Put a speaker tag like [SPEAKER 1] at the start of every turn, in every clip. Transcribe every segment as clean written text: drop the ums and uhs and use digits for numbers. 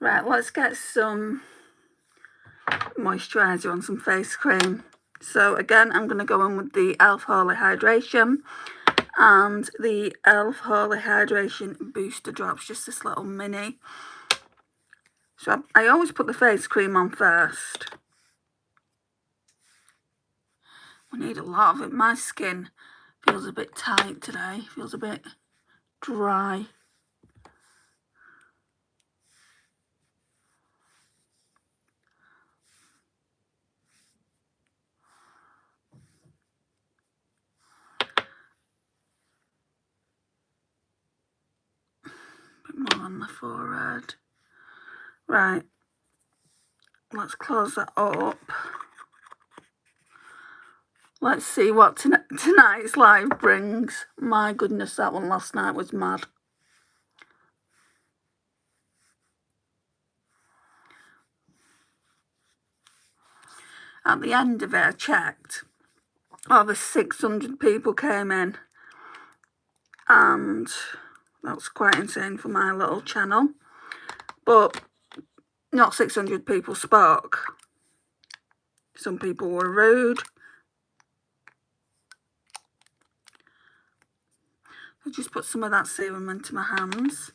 [SPEAKER 1] Right, let's get some moisturiser on some face cream. So again, I'm going to go in with the e.l.f. Holy Hydration and the e.l.f. Holy Hydration Booster Drops, just this little mini. So I always put the face cream on first. We need a lot of it. My skin feels a bit tight today, feels a bit dry. A bit more on the forehead. Right, let's close that up. Let's see what tonight's live brings. My goodness, that one last night was mad. At the end of it, I checked. Over 600 people came in. And that's quite insane for my little channel. But not 600 people spoke. Some people were rude. I just put some of that serum into my hands.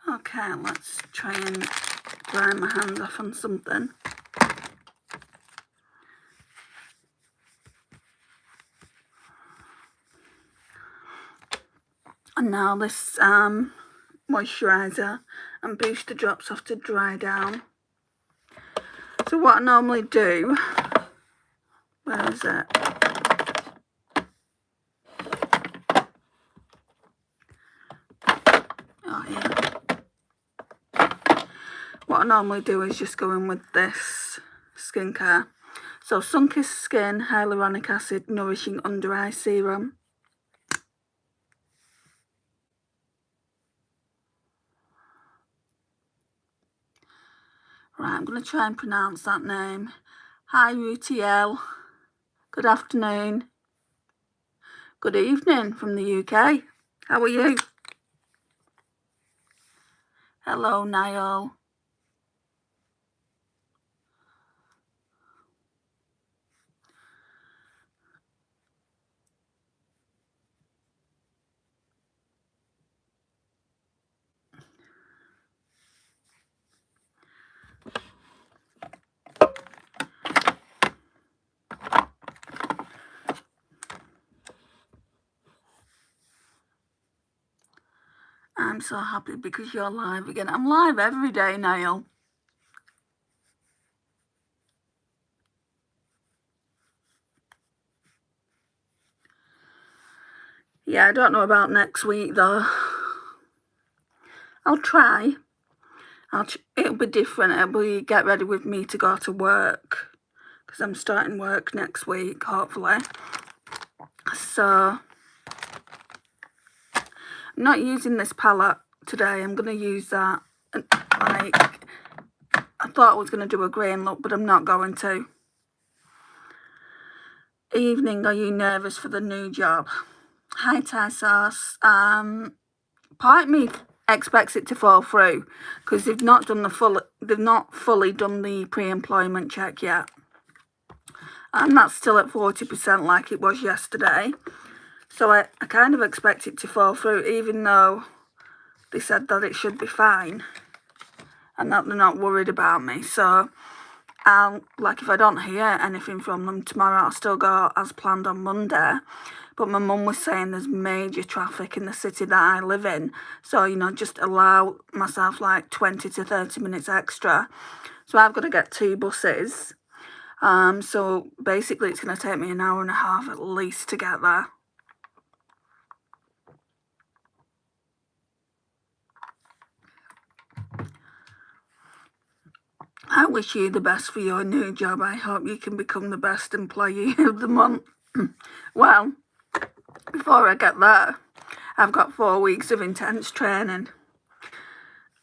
[SPEAKER 1] Okay, let's try and dry my hands off on something. And now this moisturiser and booster drops have to dry down. So what I normally do, where is it? Oh, yeah. What I normally do is just go in with this skincare. So Sunkissed Skin Hyaluronic Acid Nourishing Under Eye Serum. Right, I'm going to try and pronounce that name. Hi Rutiel. Good afternoon. Good evening from the UK. How are you? Hello, Niall. I'm so happy because you're live again. I'm live every day, Niall. Yeah, I don't know about next week though. I'll try. It'll be different. It'll be get ready with me to go to work. Because I'm starting work next week, hopefully. So, I'm not using this palette today. I'm going to use that. Like, I thought I was going to do a green look, but I'm not going to. Evening, are you nervous for the new job? Hi, Thai Sauce. Part of me expects it to fall through because they've not fully done the pre-employment check yet. And that's still at 40% like it was yesterday. So I kind of expect it to fall through, even though they said that it should be fine and that they're not worried about me. So like if I don't hear anything from them tomorrow, I'll still go as planned on Monday. But my mum was saying there's major traffic in the city that I live in. So, you know, just allow myself like 20 to 30 minutes extra. So I've got to get 2 buses. So basically it's going to take me an hour and a half at least to get there. I wish you the best for your new job. I hope you can become the best employee of the month. Well, before I get there, I've got 4 weeks of intense training.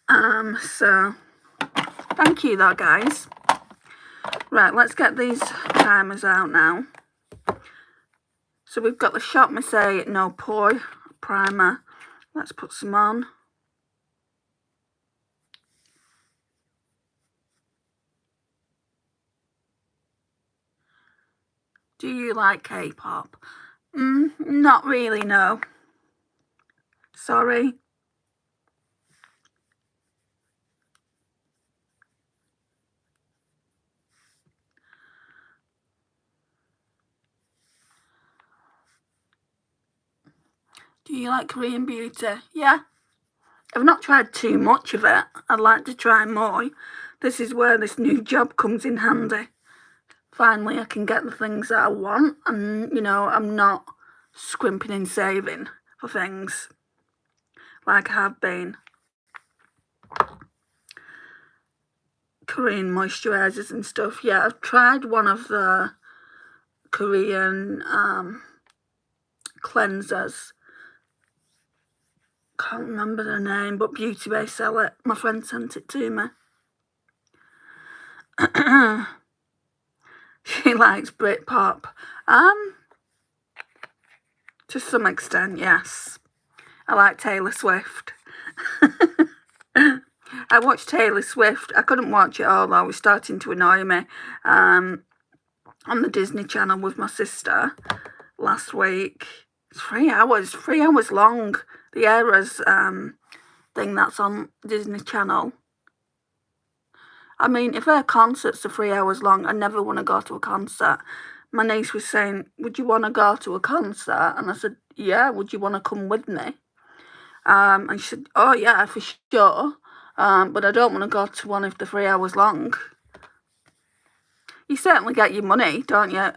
[SPEAKER 1] So thank you though, guys. Right, let's get these primers out now. So we've got the Shop Marseille No Pore primer. Let's put some on. Do you like K-pop? Not really, no. Sorry. Do you like Korean beauty? Yeah. I've not tried too much of it. I'd like to try more. This is where this new job comes in handy. Finally, I can get the things that I want, and, you know, I'm not scrimping and saving for things like I have been. Korean moisturisers and stuff. Yeah, I've tried one of the Korean cleansers. Can't remember the name, but Beauty Bay sell it. My friend sent it to me. She likes Britpop. To some extent, yes. I like Taylor Swift. I watched Taylor Swift. I couldn't watch it all though. It was starting to annoy me. On the Disney Channel with my sister last week. It's 3 hours. 3 hours long. The Eras thing that's on Disney Channel. I mean, if her concerts are 3 hours long, I never want to go to a concert. My niece was saying, would you want to go to a concert? And I said, yeah, would you want to come with me? And she said, oh yeah, for sure. But I don't want to go to one if they're 3 hours long. You certainly get your money, don't you?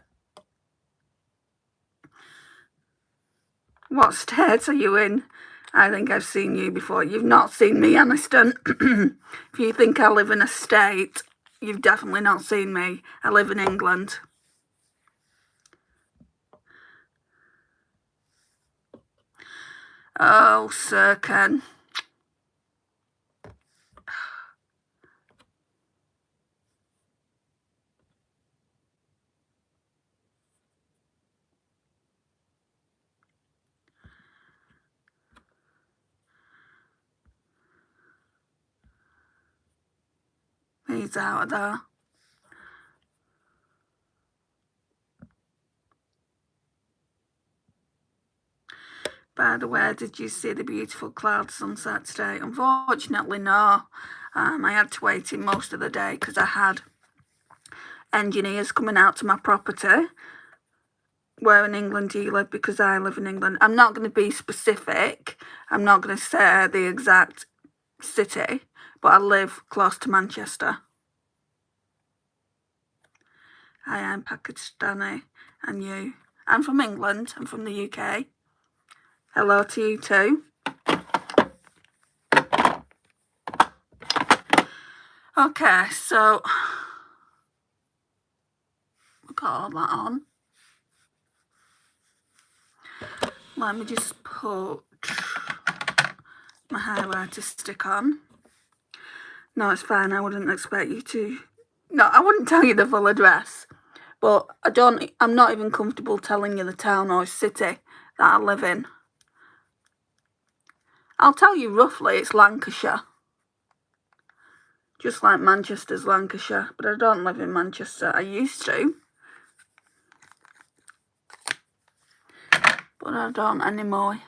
[SPEAKER 1] What state are you in? I think I've seen you before. You've not seen me, Aniston. If you think I live in a state, you've definitely not seen me. I live in England. Oh, Sir Ken. He's out of there. By the way, did you see the beautiful cloud sunset today? Unfortunately, no. I had to wait in most of the day because I had engineers coming out to my property. Where in England do you live? Because I live in England. I'm not going to be specific. I'm not going to say the exact city, but I live close to Manchester. Hi, I'm Pakistani. And you? I'm from England. I'm from the UK. Hello to you too. Okay, so we've got all that on. Let me just put my highlighter stick on. No, it's fine. I wouldn't expect you to. No, I wouldn't tell you the full address. But I'm not even comfortable telling you the town or city that I live in. I'll tell you roughly, it's Lancashire. Just like Manchester's Lancashire, but I don't live in Manchester. I used to. But I don't anymore.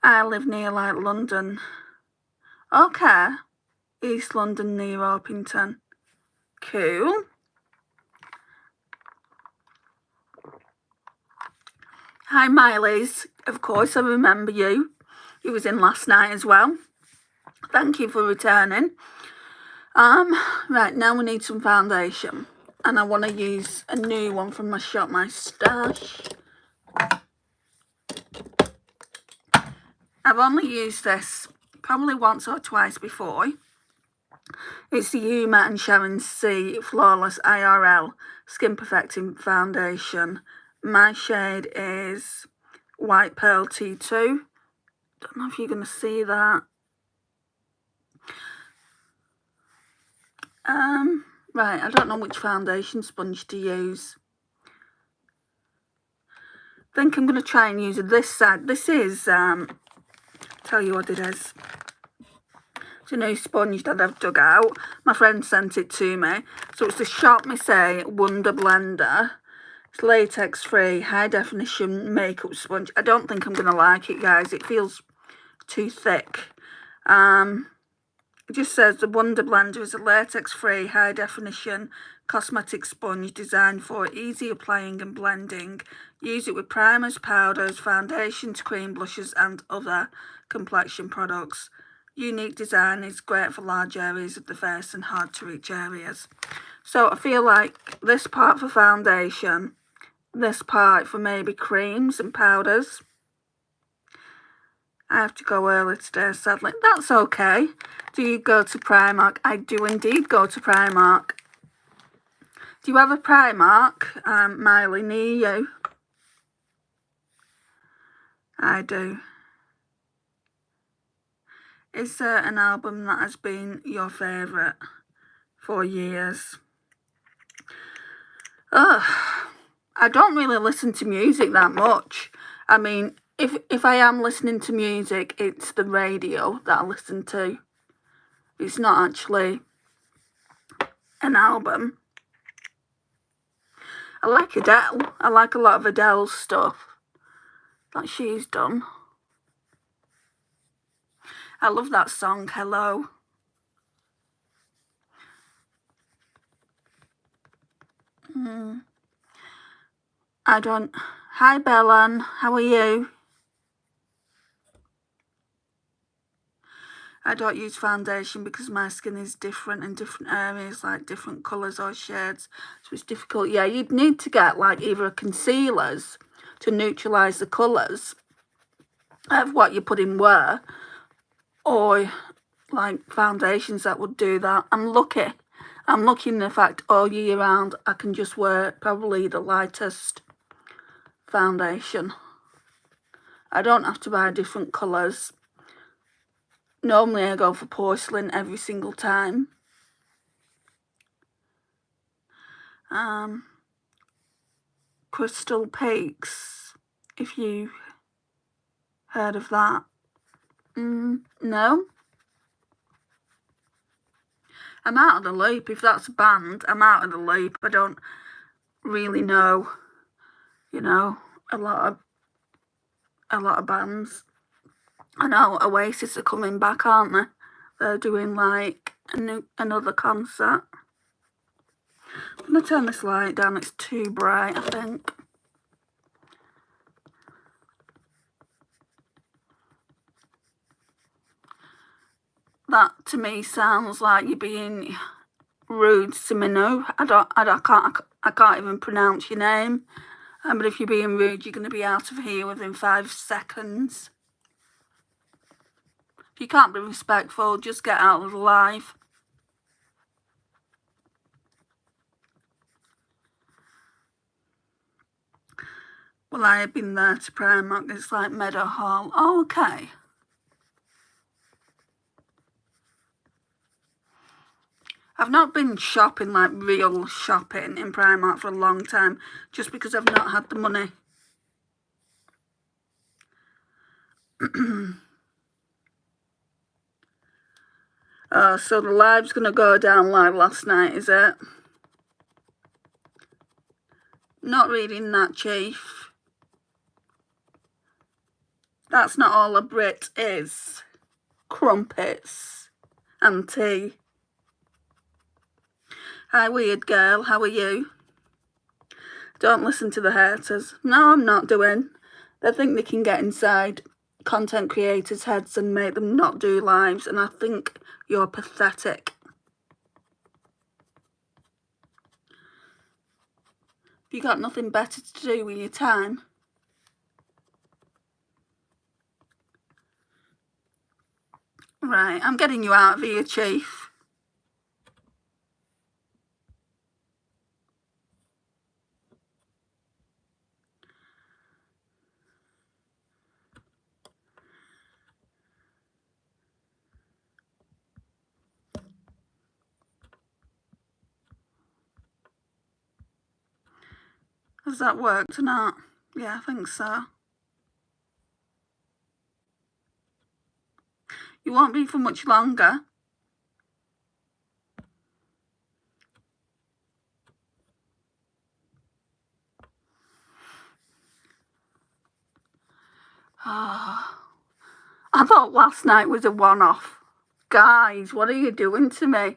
[SPEAKER 1] I live near like London. Okay. East London near Orpington. Cool. Hi Miley's. Of course I remember you. You was in last night as well. Thank you for returning. Right, now we need some foundation. And I want to use a new one from my shop, my stash. I've only used this probably once or twice before. It's the Yuma and Sharon C Flawless IRL Skin Perfecting Foundation. My shade is White Pearl T2. Don't know if you're going to see that. Right, I don't know which foundation sponge to use. I think I'm going to try and use this side. This is, tell you what it is. It's a new sponge that I've dug out. My friend sent it to me. So it's the Shop Me Say Wonder Blender. It's latex free, high definition makeup sponge. I don't think I'm going to like it, guys. It feels too thick. It just says the Wonder Blender is a latex-free, high-definition cosmetic sponge designed for easy applying and blending. Use it with primers, powders, foundations, cream, blushes and other complexion products. Unique design is great for large areas of the face and hard-to-reach areas. So I feel like this part for foundation, this part for maybe creams and powders. I have to go early today, sadly. That's okay. Do you go to Primark? I do indeed go to Primark. Do you have a Primark, Miley, near you? I do. Is there an album that has been your favourite for years? Ugh, I don't really listen to music that much. I mean, if I am listening to music, it's the radio that I listen to. It's not actually an album. I like Adele. I like a lot of Adele's stuff that she's done. I love that song, Hello. Hi Bellan, how are you? I don't use foundation because my skin is different in different areas, like different colours or shades, so it's difficult. Yeah, you'd need to get like either a concealers to neutralise the colours of what you're putting where, or like foundations that would do that. I'm lucky in the fact all year round I can just wear probably the lightest foundation. I don't have to buy different colours. Normally I go for porcelain every single time. Crystal Peaks, if you heard of that. No? I'm out of the loop. If that's a band, I'm out of the loop. I don't really know, you know, a lot of bands. I know Oasis are coming back, aren't they? They're doing like another concert. I'm going to turn this light down. It's too bright, I think. That to me sounds like you're being rude to Minu. I can't even pronounce your name. But if you're being rude, you're going to be out of here within 5 seconds. If you can't be respectful, just get out of the live. Well, I have been there to Primark. It's like Meadowhall. Oh, okay. I've not been shopping, like real shopping in Primark for a long time, just because I've not had the money. So the live's going to go down live last night, is it? Not reading that, Chief. That's not all a Brit is. Crumpets and tea. Hi, weird girl. How are you? Don't listen to the haters. No, I'm not doing. They think they can get inside content creators' heads and make them not do lives, and I think you're pathetic. You got nothing better to do with your time? Right, I'm getting you out of here, Chief. Has that worked or not? Yeah, I think so. You won't be for much longer. Oh, I thought last night was a one-off. Guys, what are you doing to me?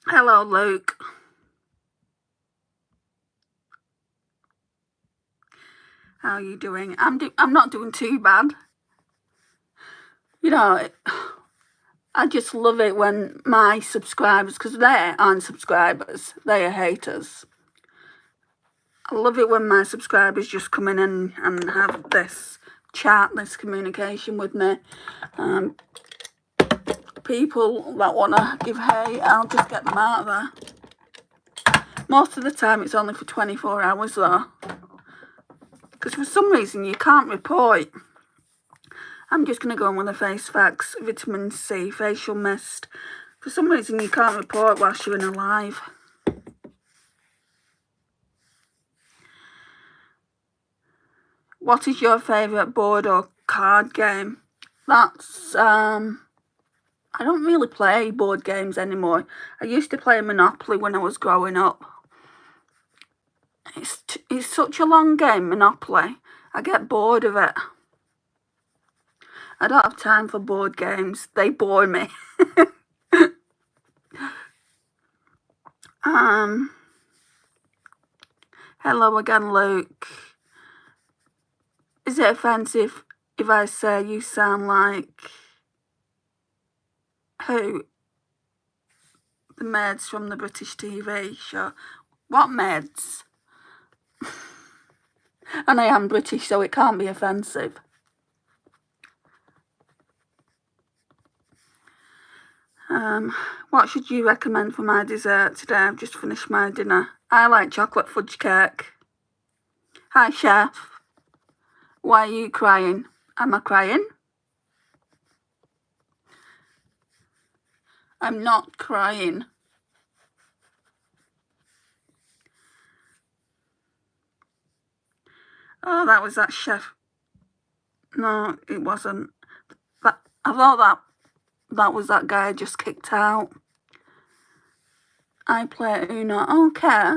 [SPEAKER 1] Hello, Luke. How are you doing? I'm not doing too bad. You know, I just love it when my subscribers, because they aren't subscribers, they are haters. I love it when my subscribers just come in and have this chat, this communication with me. People that want to give hate, I'll just get them out of there. Most of the time it's only for 24 hours though. Because for some reason you can't report. I'm just going to go on with the face facts, vitamin C, facial mist. For some reason you can't report whilst you're in a live. What is your favourite board or card game? That's, I don't really play board games anymore. I used to play Monopoly when I was growing up. It's such a long game, Monopoly. I get bored of it. I don't have time for board games. They bore me. Hello again, Luke. Is it offensive if I say you sound like who? The maids from the British TV show. What maids? And I am British, so it can't be offensive. What should you recommend for my dessert today? I've just finished my dinner. I like chocolate fudge cake. Hi, Chef. Why are you crying? Am I crying? I'm not crying. Oh, that was that chef. No, it wasn't. I thought that was that guy I just kicked out. I play Uno. Okay.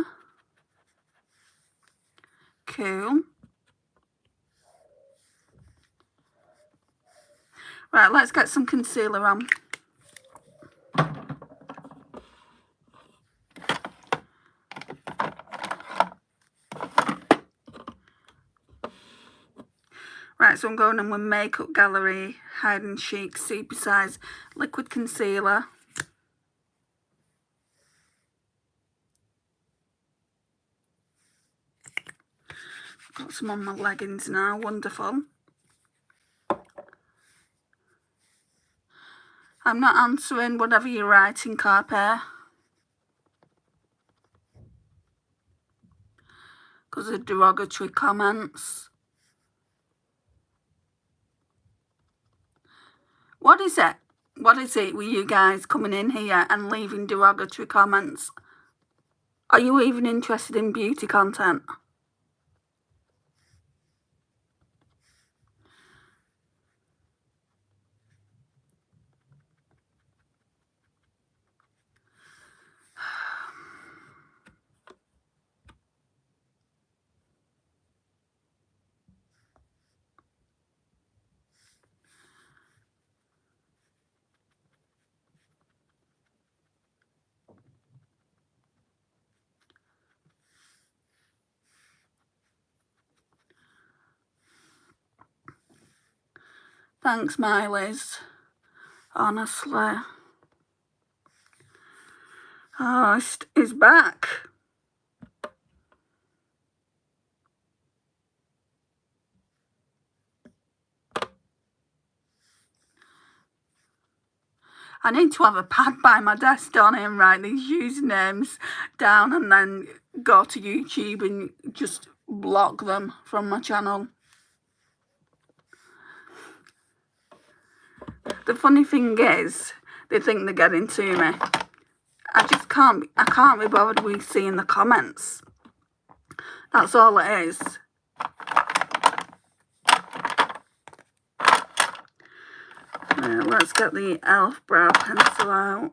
[SPEAKER 1] Cool. Right, let's get some concealer on. Right, so I'm going in with Makeup Gallery Hide and Chic Super Size Liquid Concealer. Got some on my leggings now, wonderful. I'm not answering whatever you're writing, Carpe. Because of derogatory comments. What is it? What is it with you guys coming in here and leaving derogatory comments? Are you even interested in beauty content? Thanks, Miley's. Honestly. Oh, it's back. I need to have a pad by my desk, don't I, and write these usernames down and then go to YouTube and just block them from my channel. The funny thing is, they think they're getting to me. I can't be bothered with seeing the comments. That's all it is. Let's get the e.l.f. brow pencil out.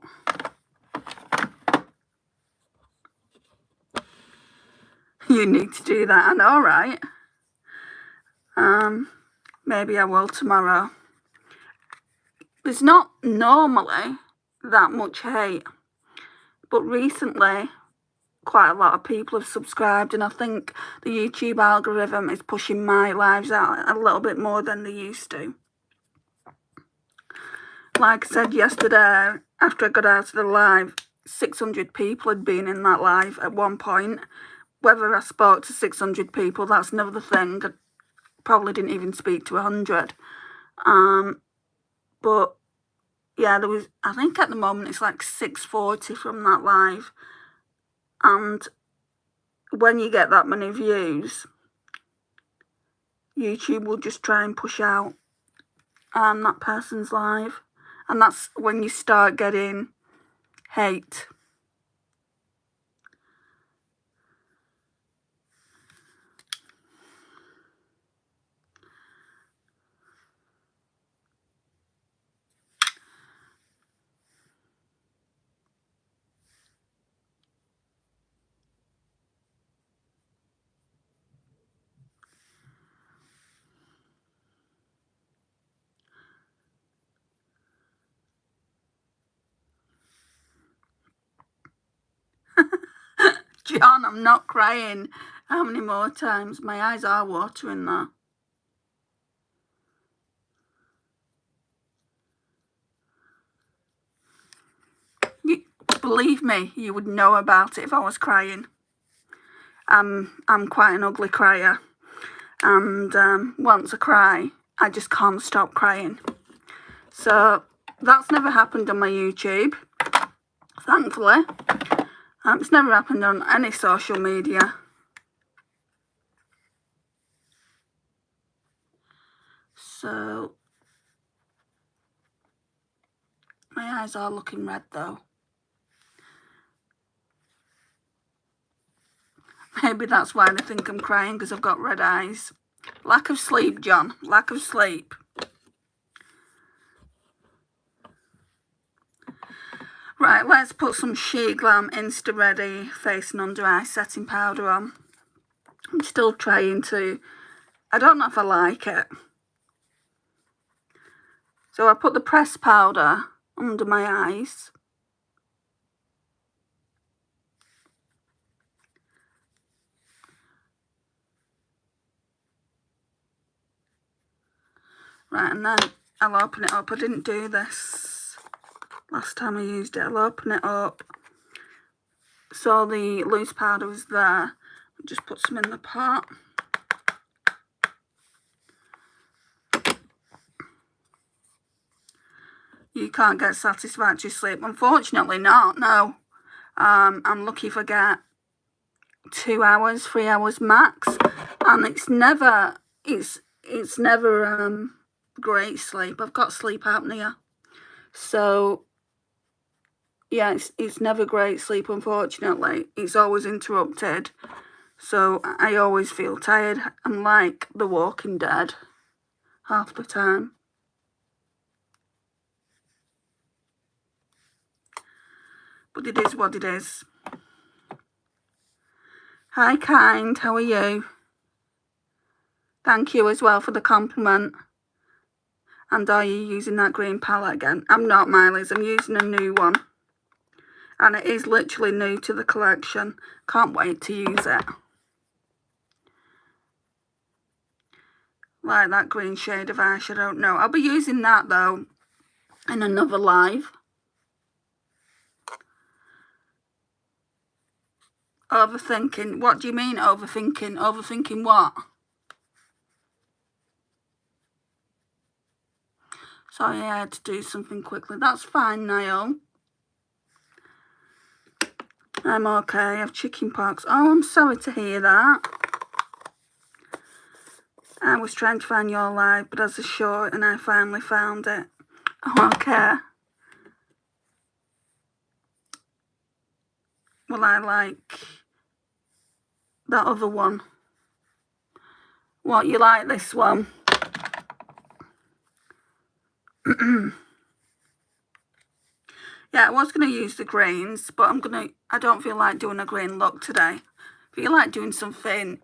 [SPEAKER 1] You need to do that, I know, right? Maybe I will tomorrow. There's not normally that much hate, but recently quite a lot of people have subscribed, and I think the YouTube algorithm is pushing my lives out a little bit more than they used to. Like I said yesterday, after I got out of the live, 600 people had been in that live at one point. Whether I spoke to 600 people, that's another thing. I probably didn't even speak to 100. But yeah, there was, I think at the moment it's like 640 from that live. And when you get that many views, YouTube will just try and push out that person's live. And that's when you start getting hate. John, I'm not crying. How many more times? My eyes are watering there. Believe me, you would know about it if I was crying. I'm quite an ugly crier. And once I cry, I just can't stop crying. So that's never happened on my YouTube, thankfully. It's never happened on any social media. So my eyes are looking red though. Maybe that's why they think I'm crying, because I've got red eyes. Lack of sleep, John. Lack of sleep. Right, let's put some Shea Glam Insta Ready Face and Under Eye Setting Powder on. I'm still trying to... I don't know if I like it. So I put the pressed powder under my eyes. Right, and then I'll open it up. I didn't do this last time I used it. I'll open it up. So the loose powder was there. Just put some in the pot. You can't get satisfactory sleep. Unfortunately not, no. I'm lucky if I get 2 hours, 3 hours max. And it's never great sleep. I've got sleep apnea. So yeah, it's never great sleep, unfortunately. It's always interrupted. So I always feel tired. I'm like The Walking Dead half the time. But it is what it is. Hi, Kind. How are you? Thank you as well for the compliment. And are you using that green palette again? I'm not, Miley's. I'm using a new one. And it is literally new to the collection. Can't wait to use it. like that green shade of eyeshadow. No, I'll be using that though in another live. Overthinking. What do you mean overthinking? Overthinking what? Sorry, I had to do something quickly. That's fine, Niall. I'm okay. I have chicken pox. Oh, I'm sorry to hear that. I was trying to find your live, but as a short, and I finally found it. Oh, okay. Well, I like that other one. What, you like this one? Yeah, I was going to use the greens, but I don't feel like doing a green look today. I feel like doing something,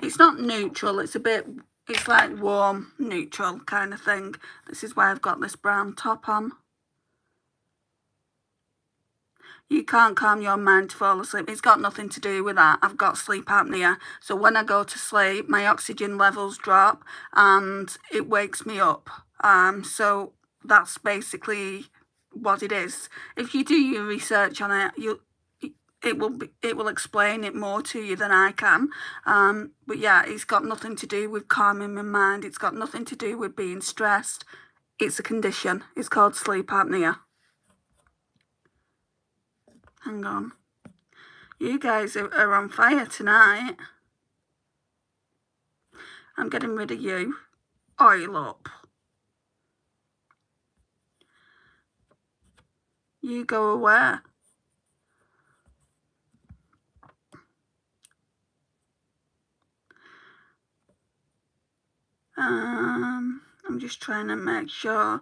[SPEAKER 1] it's not neutral, it's like warm, neutral kind of thing. This is why I've got this brown top on. You can't calm your mind to fall asleep. It's got nothing to do with that. I've got sleep apnea. So when I go to sleep, my oxygen levels drop and it wakes me up. So that's basically what it is. If you do your research on it, it will explain it more to you than I can. But yeah, it's got nothing to do with calming my mind. It's got nothing to do with being stressed. It's a condition. It's called sleep apnea. Hang on. You guys are on fire tonight. I'm getting rid of you. Oil up. You go away. I'm just trying to make sure.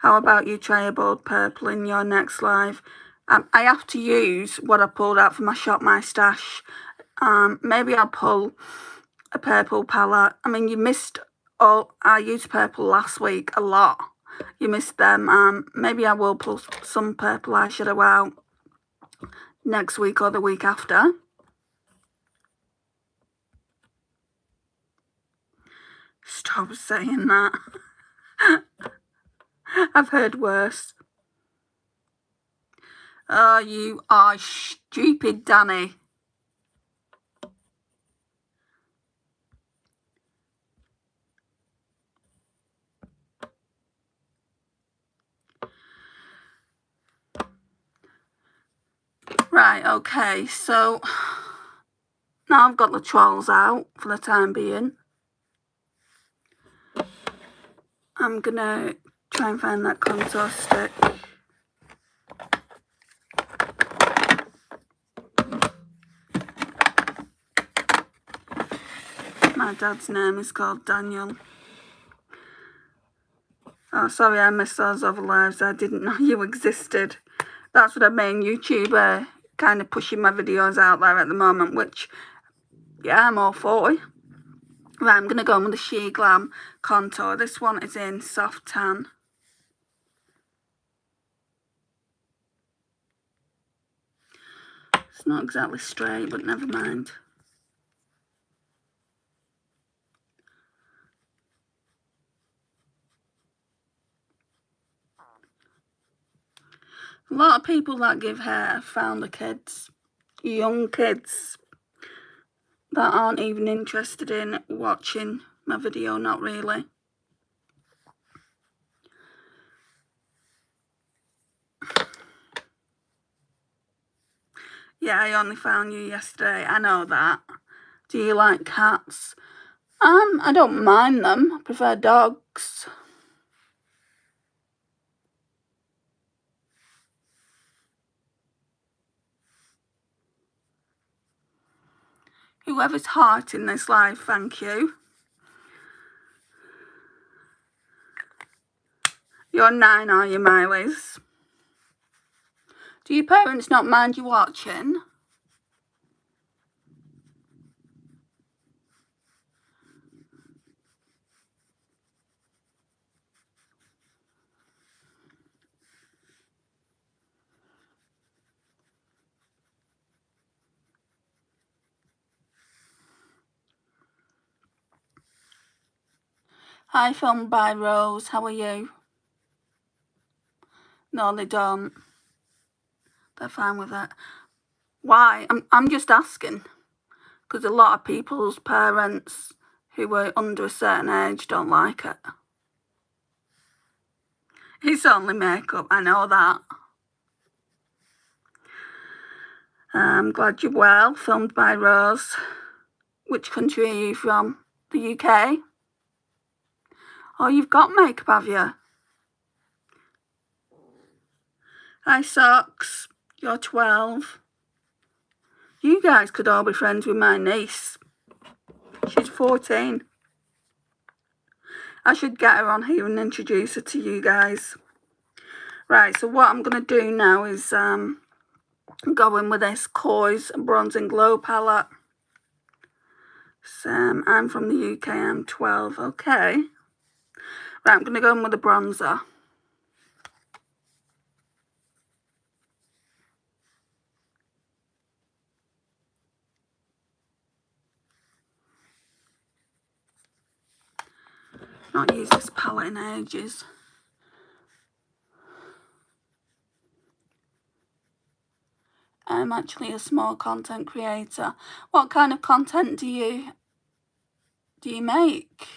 [SPEAKER 1] How about you try a bold purple in your next live? I have to use what I pulled out from my Shop My Stash. Maybe I'll pull a purple palette. I mean, you missed I used purple last week a lot. You missed them. Maybe I will pull some purple eyeshadow out next week or the week after. Stop saying that. I've heard worse. Oh, you are stupid, Danny. Right, okay, so now I've got the trolls out for the time being. I'm gonna try and find that contour stick. My dad's name is called Daniel. Oh, sorry, I missed those other lives. I didn't know you existed. That's what I mean, YouTuber kind of pushing my videos out there at the moment, which, yeah, I'm all for it. Right, I'm going to go in with the She Glam contour. This one is in Soft Tan. It's not exactly straight, but never mind. A lot of people that give hair found the kids, young kids, that aren't even interested in watching my video, not really. Yeah, I only found you yesterday. I know that. Do you like cats? I don't mind them. I prefer dogs. Whoever's heart in this life, thank you. You're 9, are you, Miley's? Do your parents not mind you watching? Hi, filmed by Rose. How are you? No, they don't. They're fine with it. Why? I'm just asking. Because a lot of people's parents who were under a certain age don't like it. It's only makeup, I know that. I'm glad you're well. Filmed by Rose. Which country are you from? The UK? Oh, you've got makeup, have you? Hi, Socks. You're 12. You guys could all be friends with my niece. She's 14. I should get her on here and introduce her to you guys. Right, so what I'm going to do now is go in with this Koi Bronze and Glow palette. So, I'm from the UK, I'm 12, okay. Right, I'm going to go in with the bronzer. Not used this palette in ages. I'm actually a small content creator. What kind of content do you make?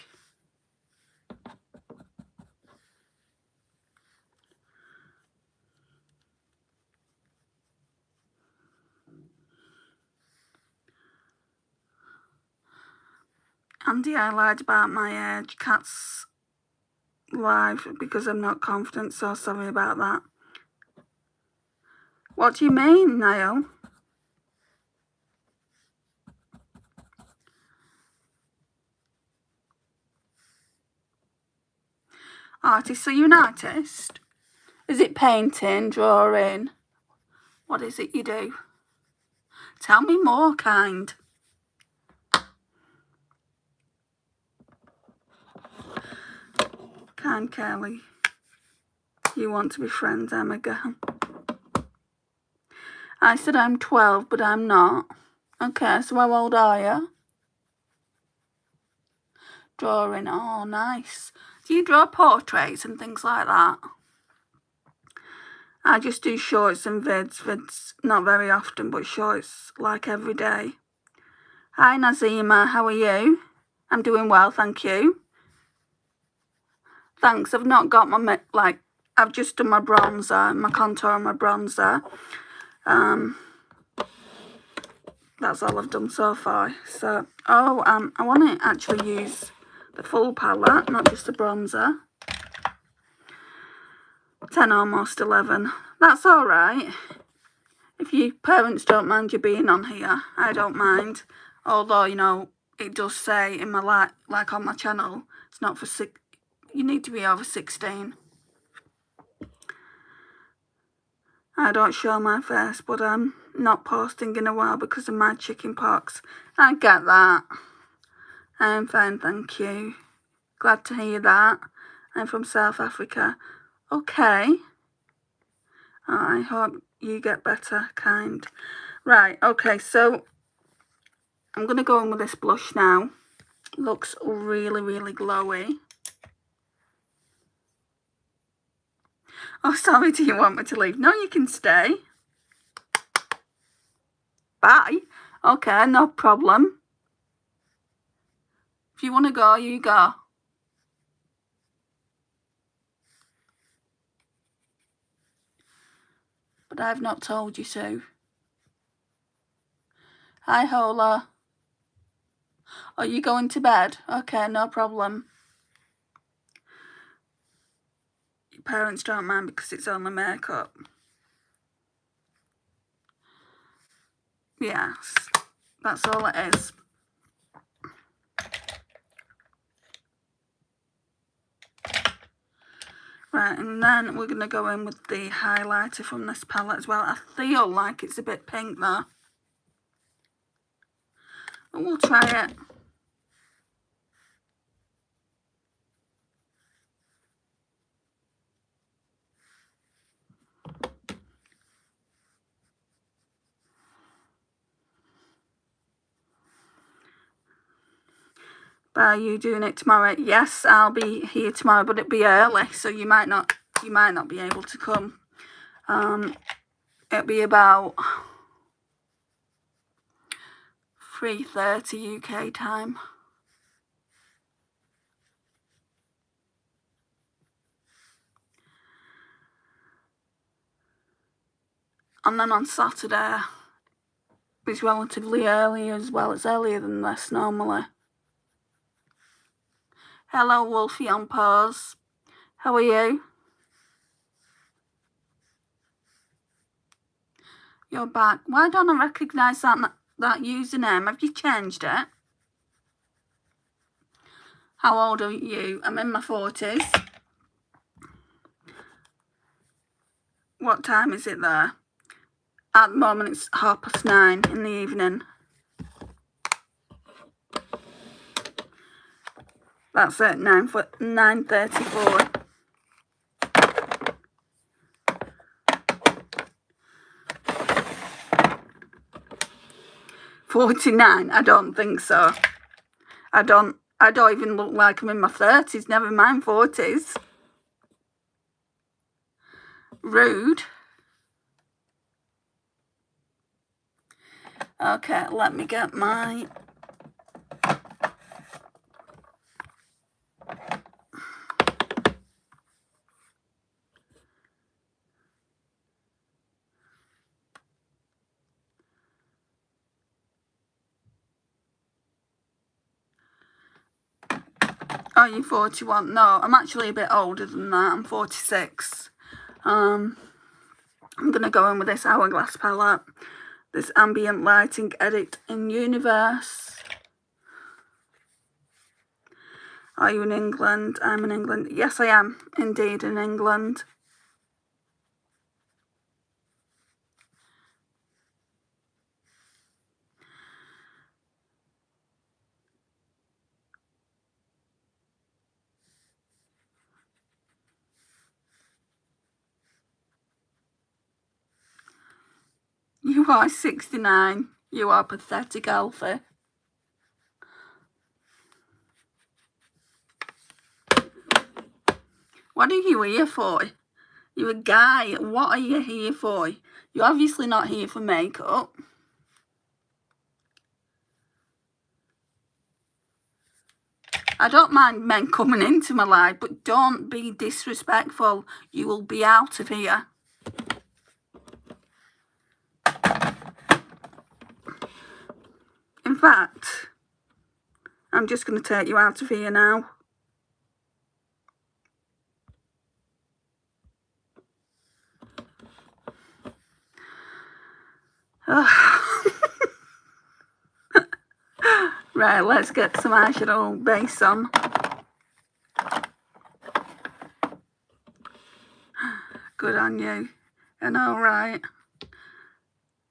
[SPEAKER 1] Andy, I lied about my age. Cat's live because I'm not confident, so sorry about that. What do you mean, Niall? Artist, are you an artist? Is it painting, drawing? What is it you do? Tell me more, kind. Kind Kelly. You want to be friends, Emma? I said I'm 12, but I'm not. Okay, so how old are you? Drawing, oh nice. Do you draw portraits and things like that? I just do shorts and vids not very often, but shorts like every day. Hi Nazima, how are you? I'm doing well, thank you. Thanks, I've not got my, I've just done my bronzer, my contour and my bronzer. That's all I've done so far. So, I want to actually use the full palette, not just the bronzer. 10, almost 11. That's all right. If your parents don't mind you being on here, I don't mind. Although, you know, it does say in my like on my channel, it's not for you need to be over 16. I don't show my face, but I'm not posting in a while because of my chicken pox. I get that. I'm fine, thank you. Glad to hear that. I'm from South Africa. Okay. I hope you get better, kind. Right, okay, so I'm going to go in with this blush now. Looks really, really glowy. Oh, sorry, do you want me to leave? No, you can stay. Bye. Okay, no problem. If you want to go, you go. But I've not told you so. Hi, Hola. Are you going to bed? Okay, no problem. Your parents don't mind because it's only makeup. Yes, that's all it is. Right, and then we're going to go in with the highlighter from this palette as well. I feel like it's a bit pink though. But we'll try it. Are you doing it tomorrow? Yes, I'll be here tomorrow, but it'll be early, so you might not be able to come. It'll be about 3:30 UK time. And then on Saturday, it's relatively early as well. It's earlier than this normally. Hello, Wolfie on pause. How are you? You're back. Why don't I recognise that username? Have you changed it? How old are you? I'm in my 40s. What time is it there? At the moment, it's 9:30 in the evening. That's it, 9:34. $49? I don't think so. I don't even look like I'm in my 30s, never mind 40s. Rude. Okay, let me get my... Oh, you're 41? No, I'm actually a bit older than that. I'm 46. I'm going to go in with this Hourglass palette. This ambient lighting edit in Universe. Are you in England? I'm in England. Yes, I am indeed in England. You are 69. You are pathetic, Alfie. What are you here for? You're a guy. What are you here for? You're obviously not here for makeup. I don't mind men coming into my life, but don't be disrespectful. You will be out of here. In fact, I'm just going to take you out of here now. Right, let's get some eyeshadow base on. Good on you. I know, right?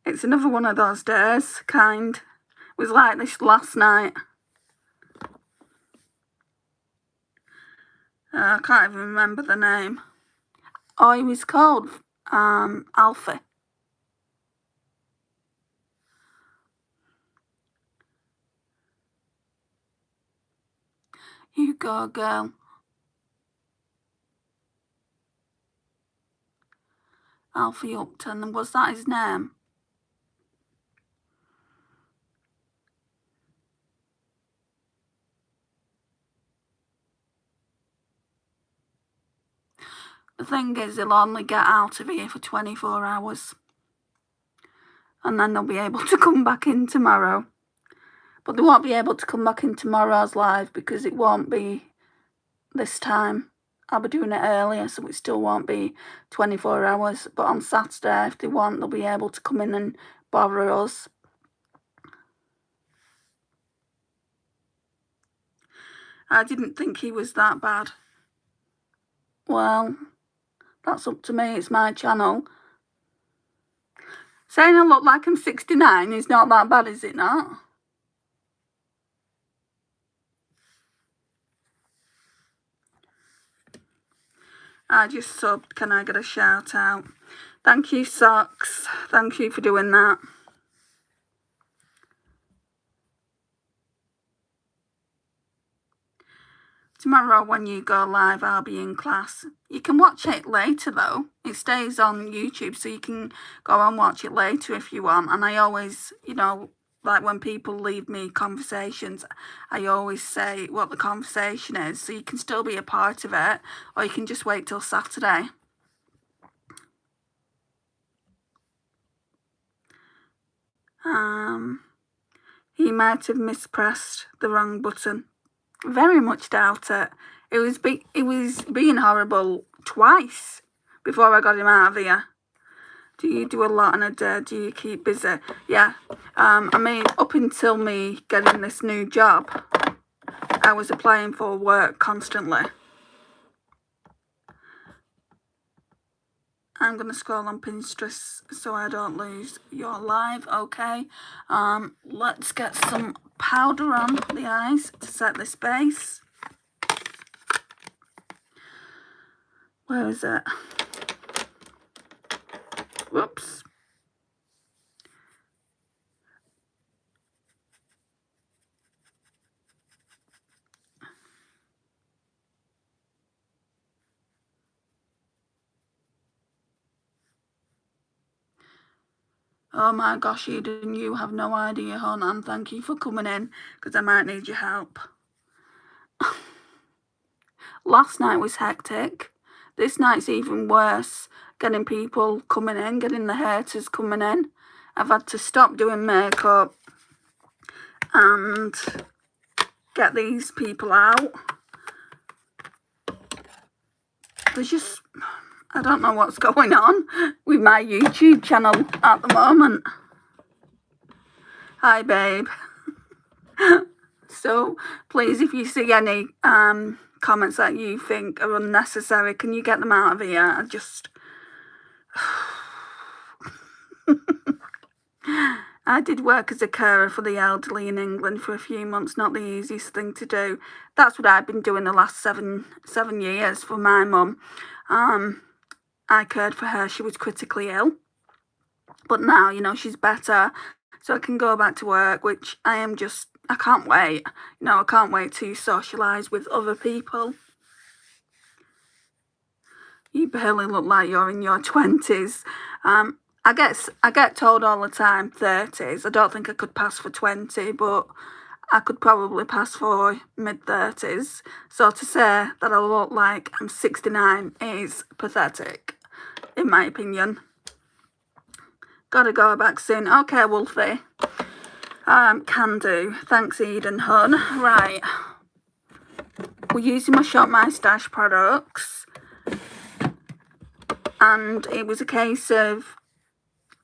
[SPEAKER 1] It's another one of those days, kind. It was like this last night. I can't even remember the name. Oh, he was called Alfie. You go, girl. Alfie Upton. Was that his name? The thing is, he'll only get out of here for 24 hours. And then they'll be able to come back in tomorrow. But they won't be able to come back in tomorrow's live because it won't be this time. I'll be doing it earlier, so it still won't be 24 hours. But on Saturday, if they want, they'll be able to come in and bother us. I didn't think he was that bad. Well, that's up to me. It's my channel. Saying I look like I'm 69 is not that bad, is it not? I just subbed. Can I get a shout out? Thank you, Socks. Thank you for doing that. Tomorrow when you go live, I'll be in class. You can watch it later though. It stays on YouTube, so you can go and watch it later if you want. And I always, you know, like when people leave me conversations, I always say what the conversation is, so you can still be a part of it, or you can just wait till Saturday. He might have mispressed the wrong button. Very much doubt it. It was being horrible twice before I got him out of here. Do you do a lot in a day? Do you keep busy? Yeah. I mean, up until me getting this new job, I was applying for work constantly. I'm going to scroll on Pinterest so I don't lose your live, okay? Let's get some powder on the eyes to set this base. Where is it? Whoops. Oh my gosh, Eden, you have no idea, hon, and thank you for coming in, because I might need your help. Last night was hectic. This night's even worse. Getting people coming in, getting the haters coming in. I've had to stop doing makeup and get these people out. There's just, I don't know what's going on with my YouTube channel at the moment. Hi, babe. So, please, if you see any comments that you think are unnecessary, can you get them out of here? I just... I did work as a carer for the elderly in England for a few months. Not the easiest thing to do. That's what I've been doing the last seven years for my mum. I cared for her. She was critically ill. But now, you know, she's better. So I can go back to work, which I can't wait. You know, I can't wait to socialise with other people. You barely look like you're in your 20s. I get told all the time 30s. I don't think I could pass for 20, but I could probably pass for mid-30s. So to say that I look like I'm 69 is pathetic, in my opinion. Gotta go back soon. Okay, Wolfie. Can do. Thanks, Eden, hun. Right. We're using my Shop My Stash products. And it was a case of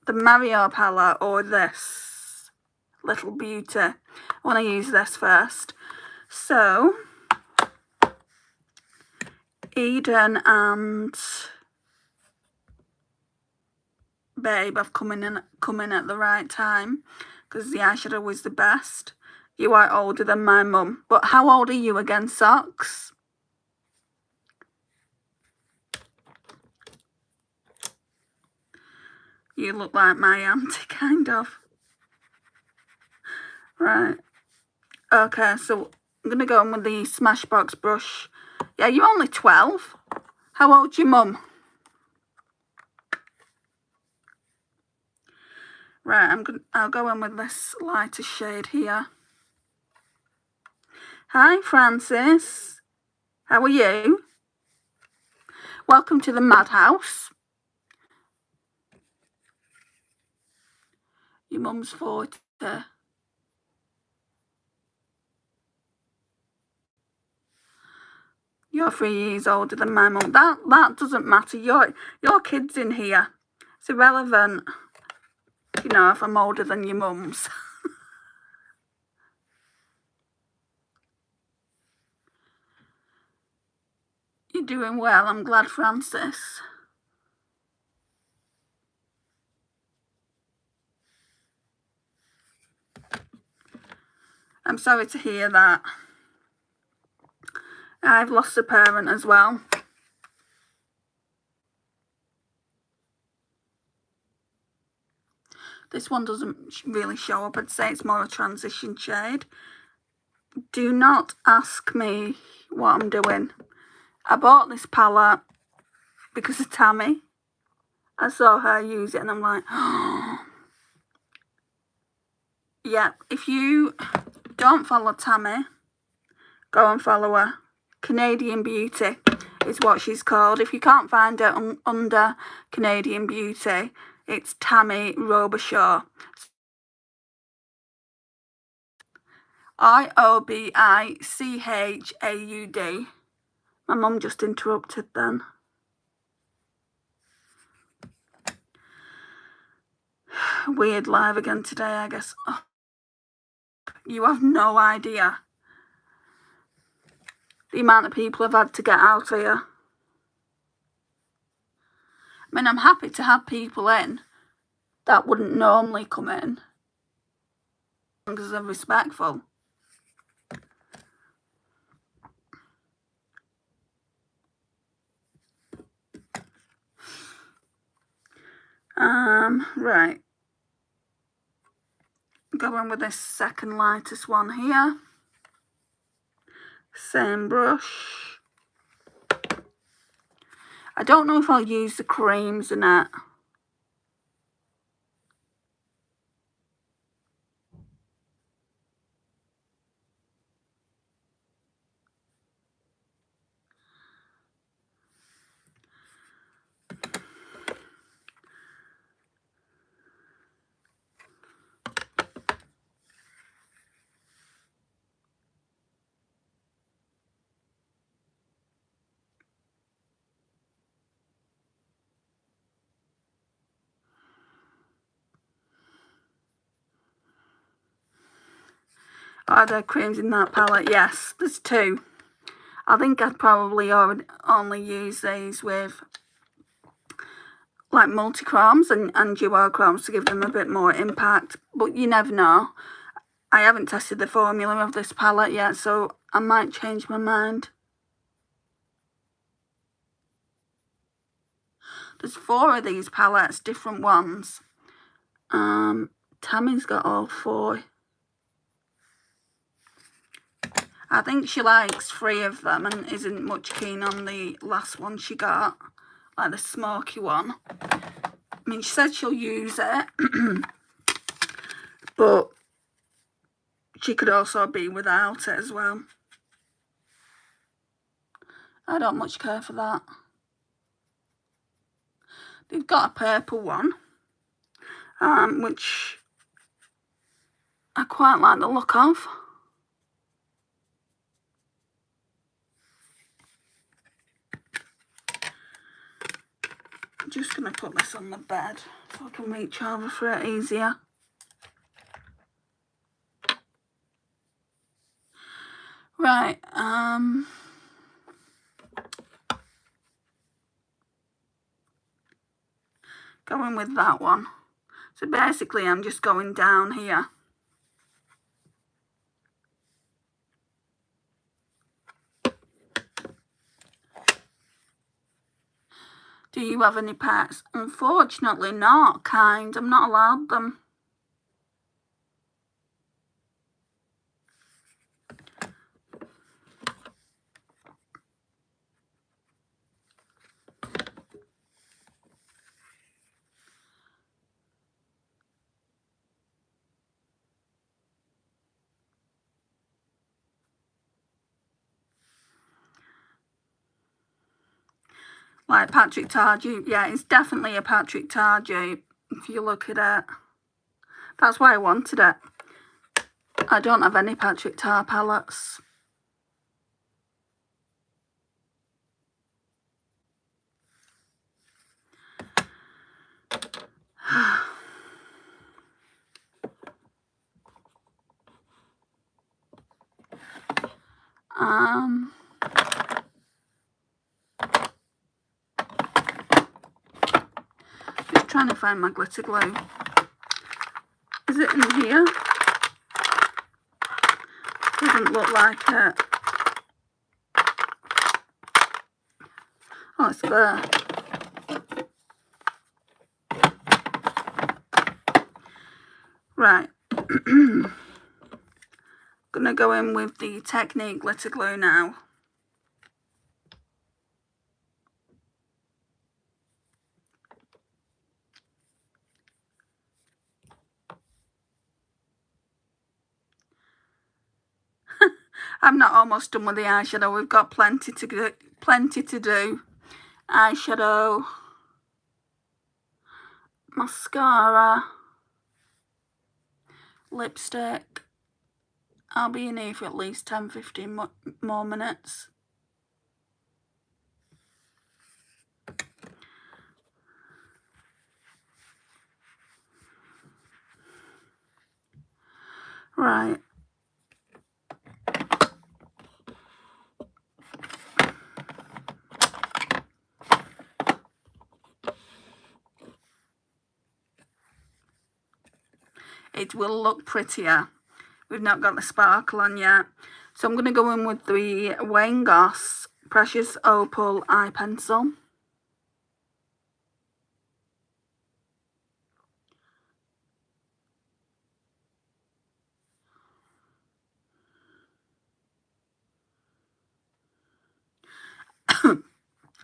[SPEAKER 1] the Mario palette or this Little Beauty. I want to use this first. So, Eden and Babe have come in at the right time, because the eyeshadow was the best. You are older than my mum. But how old are you again, Socks? You look like my auntie, kind of. Right. Okay, so I'm going to go in with the Smashbox brush. Yeah, you're only 12. How old's your mum? Right, I'll go in with this lighter shade here. Hi, Francis. How are you? Welcome to the madhouse. Your mum's 40. You're 3 years older than my mum. That doesn't matter. Your kid's in here. It's irrelevant, you know, if I'm older than your mum's. You're doing well. I'm glad, Francis. I'm sorry to hear that. I've lost a parent as well. This one doesn't really show up. I'd say it's more a transition shade. do not ask me what I'm doing. I bought this palette because of Tammy. I saw her use it and I'm like, oh. Yeah, if you don't follow Tammy, go and follow her. Canadian Beauty is what she's called. If you can't find her under Canadian Beauty, it's Tammy Robichaud. Robichaud. My mum just interrupted then. Weird live again today, I guess. Oh, you have no idea the amount of people I've had to get out of here. I mean, I'm happy to have people in that wouldn't normally come in because they're respectful. Right. Going with this second lightest one here. Same brush. I don't know if I'll use the creams in it. Are there creams in that palette? Yes, there's two. I think I'd probably only use these with like multi-chromes and duochromes to give them a bit more impact, but you never know. I haven't tested the formula of this palette yet, so I might change my mind. There's 4 of these palettes, different ones. Tammy's got all 4. I think she likes 3 of them and isn't much keen on the last one she got, like the smoky one. I mean, she said she'll use it, but she could also be without it as well. I don't much care for that. They've got a purple one, which I quite like the look of. I'm just going to put this on the bed so I can reach over for it easier. Right, going with that one. So basically I'm just going down here. Do you have any pets? Unfortunately not, kind. I'm not allowed them. Like Patrick Tar dupe. Yeah, it's definitely a Patrick Tar dupe if you look at it. That's why I wanted it. I don't have any Patrick Tar palettes. Just trying to find my glitter glue. Is it in here? Doesn't look like it. Oh, it's there. Right. Gonna go in with the Technique glitter glue now. I'm not almost done with the eyeshadow. We've got plenty to do. Eyeshadow, mascara, lipstick. I'll be in here for at least 10-15 more minutes. Right. It will look prettier. We've not got the sparkle on yet. So I'm going to go in with the Wayne Goss Precious Opal Eye Pencil.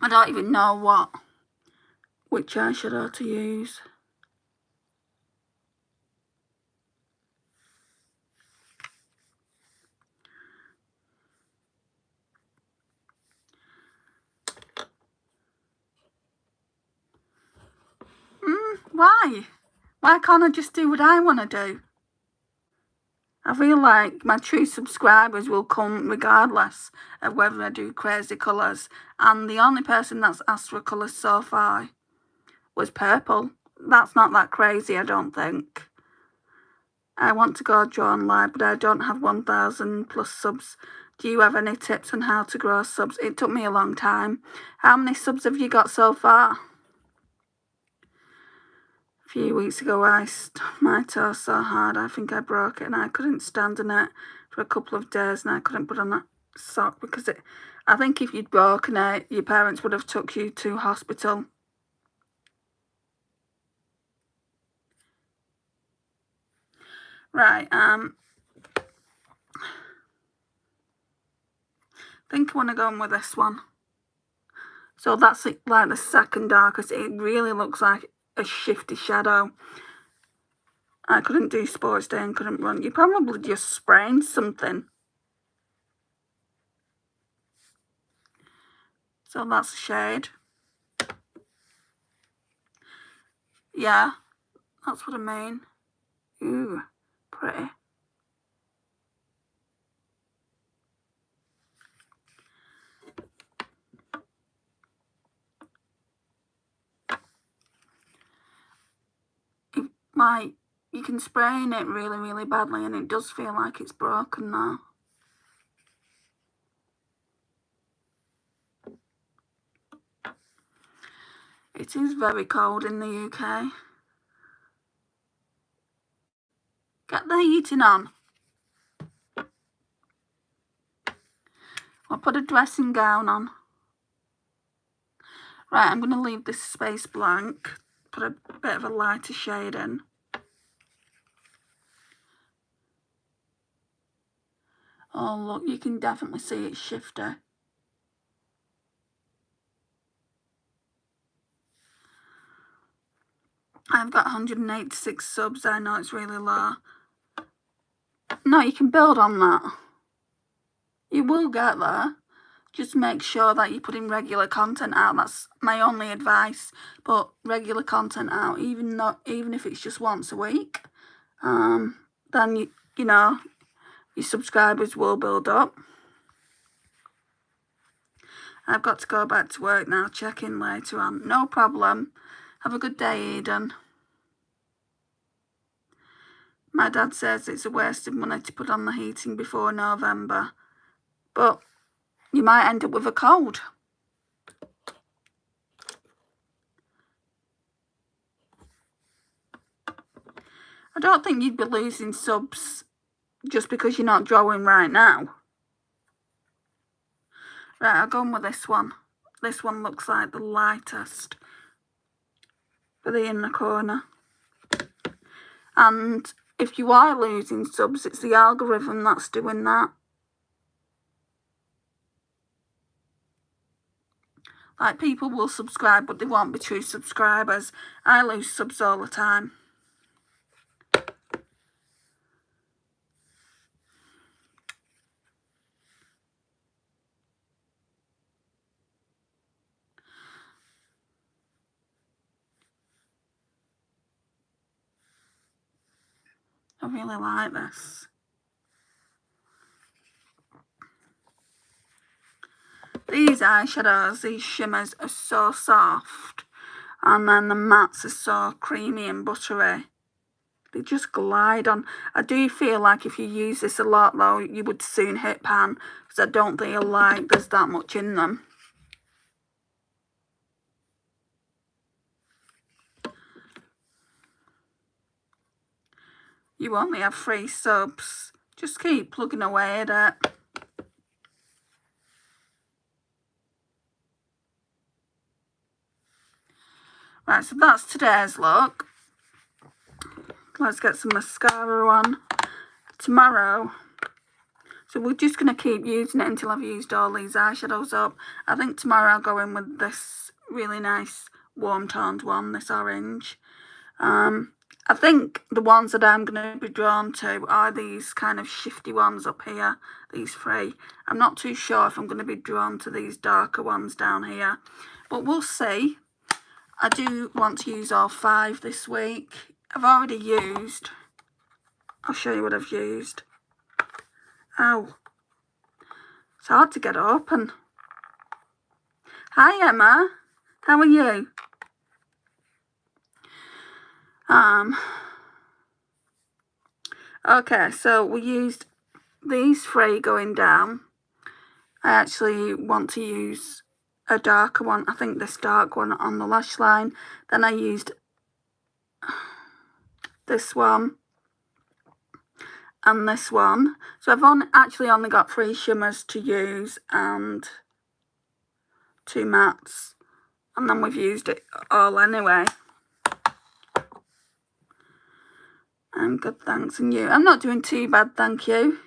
[SPEAKER 1] I don't even know which eyeshadow to use. Why? Why can't I just do what I want to do? I feel like my true subscribers will come regardless of whether I do crazy colours. And the only person that's asked for colours so far was purple. That's not that crazy, I don't think. I want to go Drawn Live, but I don't have 1,000 plus subs. Do you have any tips on how to grow subs? It took me a long time. How many subs have you got so far? A few weeks ago, I stubbed my toe so hard, I think I broke it, and I couldn't stand on it for a couple of days, and I couldn't put on that sock because I think if you'd broken it, your parents would have took you to hospital. Right, I think I want to go in with this one. So that's like the second darkest. It really looks like a shifty shadow. I couldn't do Sports Day and couldn't run. You probably just sprained something. So that's a shade. Yeah, that's what I mean. Ooh, pretty. Like, you can sprain it really, really badly, and it does feel like it's broken now. It is very cold in the UK. Get the heating on. I'll put a dressing gown on. Right, I'm going to leave this space blank. Put a bit of a lighter shade in. Oh, look, you can definitely see it's shifty. I've got 186 subs. I know it's really low. No, you can build on that. You will get there. Just make sure that you're putting regular content out. That's my only advice. Put regular content out, even if it's just once a week. Then you know your subscribers will build up. I've got to go back to work now. Check in later on. No problem. Have a good day, Eden. My dad says it's a waste of money to put on the heating before November. But you might end up with a cold. I don't think you'd be losing subs just because you're not drawing right now. Right, I'll go on with this one. This one looks like the lightest for the inner corner. And if you are losing subs, it's the algorithm that's doing that. Like, people will subscribe, but they won't be true subscribers. I lose subs all the time. I really like this. These eyeshadows, these shimmers are so soft. And then the mattes are so creamy and buttery. They just glide on. I do feel like if you use this a lot, though, you would soon hit pan, because I don't feel like there's that much in them. You only have 3 subs. Just keep plugging away at it. Right, so that's today's look. Let's get some mascara on. Tomorrow, so we're just going to keep using it until I've used all these eyeshadows up. I think tomorrow I'll go in with this really nice warm toned one, this orange. I think the ones that I'm going to be drawn to are these kind of shifty ones up here, these 3. I'm not too sure if I'm going to be drawn to these darker ones down here, but we'll see. I do want to use all 5 this week. I've already used, I'll show you what I've used. Ow. It's hard to get open. Hi Emma, how are you? Okay, so we used these 3 going down. I actually want to use a darker one. I think this dark one on the lash line. Then I used this one and this one. So I've actually only got 3 shimmers to use and 2 mattes. And then we've used it all anyway. I'm good, thanks. And you? I'm not doing too bad, thank you.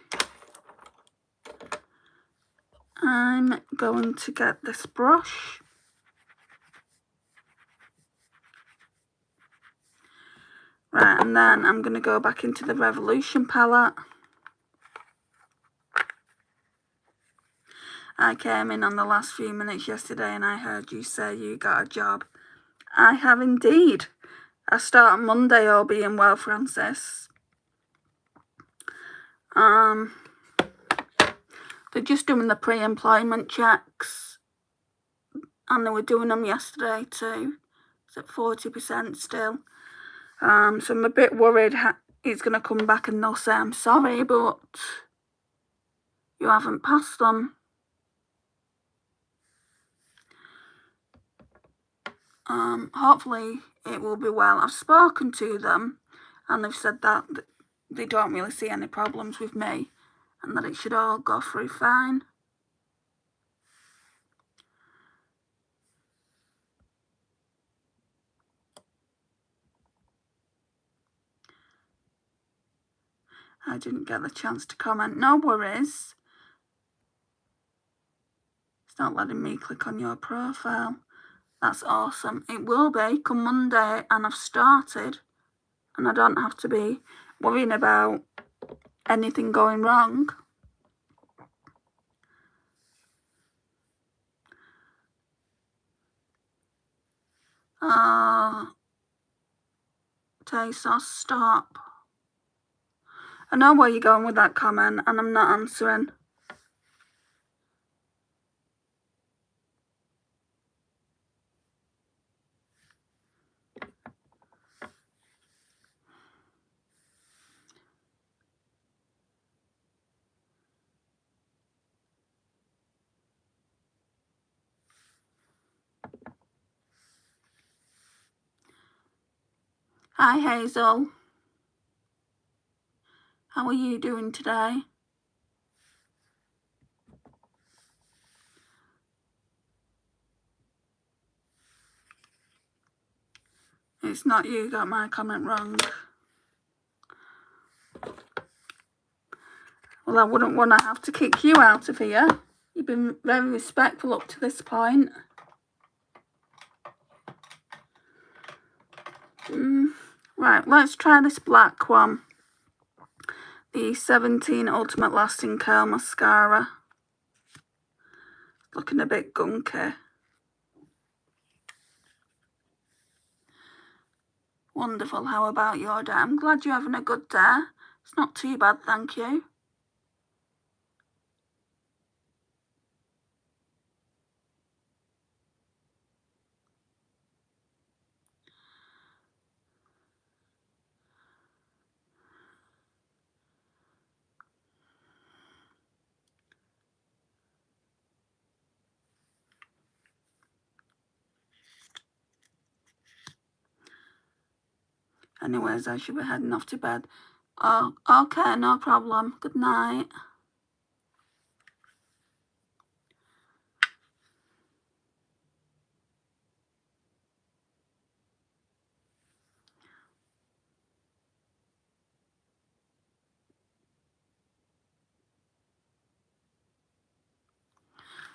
[SPEAKER 1] I'm going to get this brush. Right, and then I'm going to go back into the Revolution palette. I came in on the last few minutes yesterday and I heard you say you got a job. I have indeed. I start on Monday, all being well, Francis. They're just doing the pre-employment checks. And they were doing them yesterday too. It's at 40% still. So I'm a bit worried he's going to come back and they'll say, I'm sorry, but you haven't passed them. Hopefully it will be well. I've spoken to them and they've said that they don't really see any problems with me and that it should all go through fine. I didn't get the chance to comment. No worries. It's not letting me click on your profile. That's awesome. It will be come Monday and I've started and I don't have to be worrying about anything going wrong. Taste, stop. I know where you're going with that comment and I'm not answering. Hi Hazel. How are you doing today? It's not you got my comment wrong. Well, I wouldn't want to have to kick you out of here. You've been very respectful up to this point. Right, let's try this black one. The 17 Ultimate Lasting Curl Mascara. Looking a bit gunky. Wonderful. How about your day? I'm glad you're having a good day. It's not too bad, thank you. Anyways, I should be heading off to bed. Oh, okay, no problem. Good night.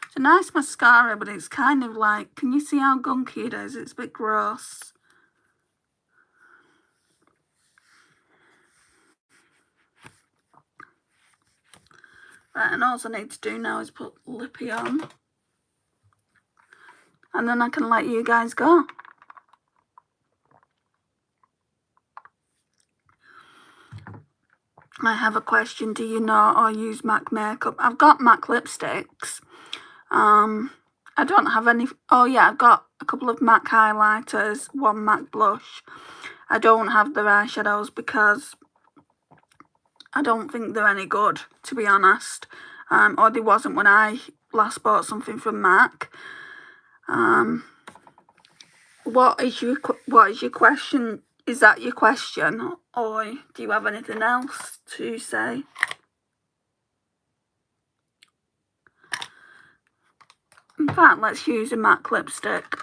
[SPEAKER 1] It's a nice mascara, but it's kind of like, can you see how gunky it is? It's a bit gross. Right, and all I need to do now is put lippy on. And then I can let you guys go. I have a question. Do you know or use MAC makeup? I've got MAC lipsticks. I don't have any. Oh yeah, I've got a couple of MAC highlighters, one MAC blush. I don't have the eyeshadows because I don't think they're any good, to be honest. Or they wasn't when I last bought something from MAC. What is your question? Is that your question, or do you have anything else to say? In fact, let's use a MAC lipstick.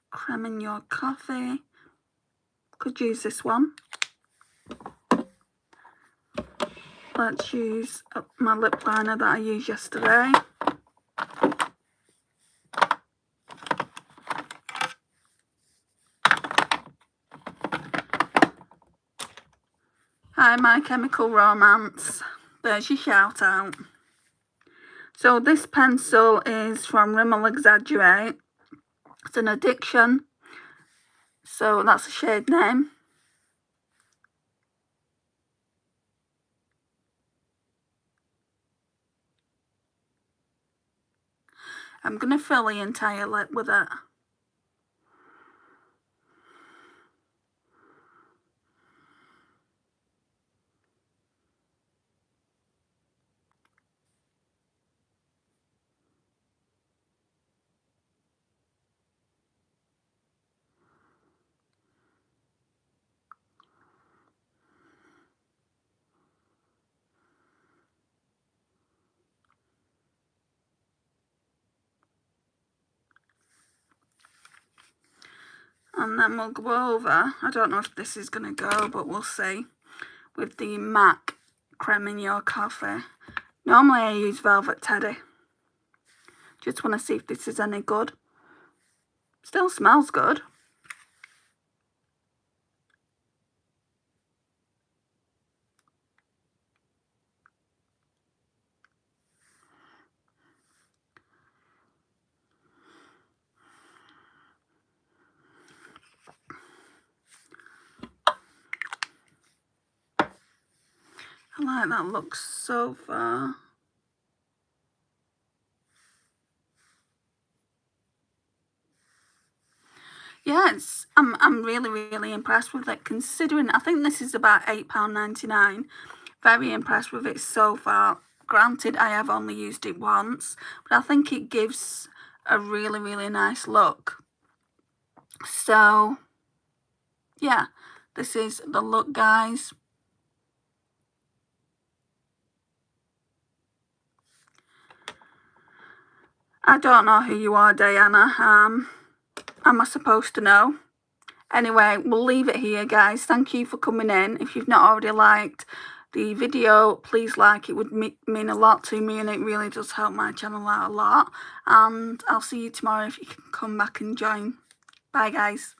[SPEAKER 1] Creme in Your Coffee. Could use this one. Let's use my lip liner that I used yesterday. Hi, My Chemical Romance. There's your shout out. So this pencil is from Rimmel Exaggerate. It's an Addiction. So that's a shade name. I'm going to fill the entire lip with it. And then we'll go over, I don't know if this is going to go, but we'll see, with the MAC Creme in Your Coffee. Normally I use Velvet Teddy. Just want to see if this is any good. Still smells good. I like that look so far. Yeah, I'm really impressed with it, considering I think this is about £8.99. Very impressed with it so far. Granted, I have only used it once, but I think it gives a really nice look. So yeah, this is the look, guys. I don't know who you are, Diana. Am I supposed to know? Anyway, we'll leave it here, guys. Thank you for coming in. If you've not already liked the video, please like. It would mean a lot to me, and it really does help my channel out a lot. And I'll see you tomorrow if you can come back and join. Bye, guys.